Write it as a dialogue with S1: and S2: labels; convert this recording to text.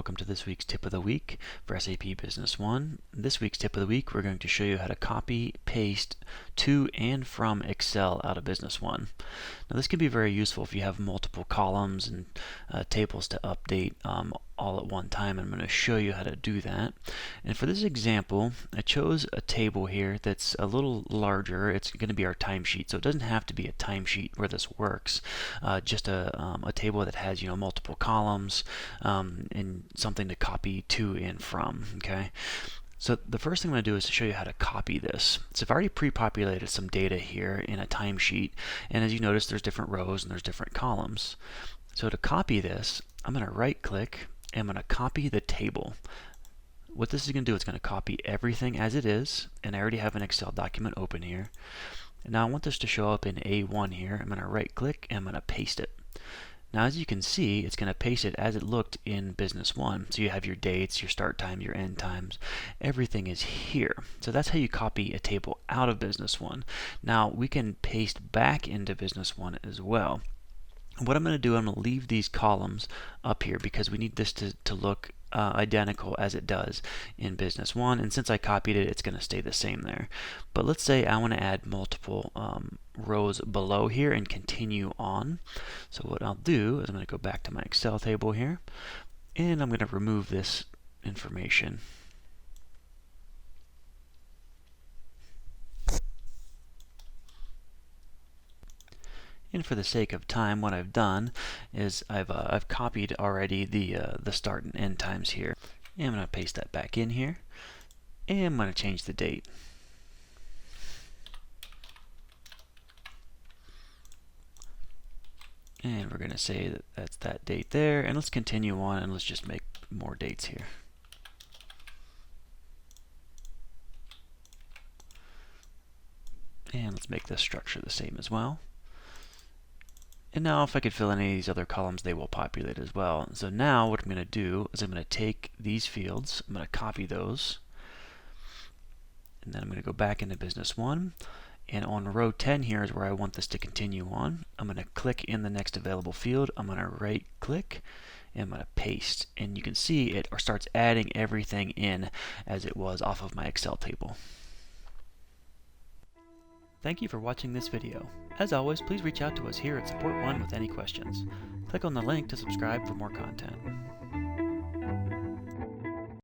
S1: welcome to this week's Tip of the Week for SAP Business One. This week's Tip of the Week, we're going to show you how to copy, paste to and from Excel out of Business One. Now this can be very useful if you have multiple columns and tables to update all at one time. I'm going to show you how to do that. And for this example, I chose a table here that's a little larger. It's going to be our timesheet, so it doesn't have to be a timesheet where this works. Just a table that has multiple columns and something to copy to and from. Okay. So the first thing I'm going to do is to show you how to copy this. So I've already pre-populated some data here in a timesheet, and as you notice, there's different rows and there's different columns. So to copy this, I'm going to right-click and I'm going to copy the table. What this is going to do is going to copy everything as it is, and I already have an Excel document open here. And now I want this to show up in A1 here. I'm going to right-click and I'm going to paste it. Now as you can see, it's going to paste it as it looked in Business One. So you have your dates, your start time, your end times. Everything is here. So that's how you copy a table out of Business One. Now we can paste back into Business One as well. What I'm going to do, I'm going to leave these columns up here because we need this to look identical as it does in Business One, and since I copied it, it's going to stay the same there. But let's say I want to add multiple rows below here and continue on. So what I'll do is I'm going to go back to my Excel table here, and I'm going to remove this information. And for the sake of time, what I've done is I've copied already the start and end times here. And I'm going to paste that back in here. And I'm going to change the date. And we're going to say that that's that date there. And let's continue on and let's just make more dates here. And let's make this structure the same as well. And now if I could fill in any of these other columns, they will populate as well. So now what I'm going to do is I'm going to take these fields, I'm going to copy those, and then I'm going to go back into Business One. And on row 10 here is where I want this to continue on. I'm going to click in the next available field, I'm going to right click, and I'm going to paste. And you can see it starts adding everything in as it was off of my Excel table. Thank you for watching this video. As always, please reach out to us here at Support One with any questions. Click on the link to subscribe for more content.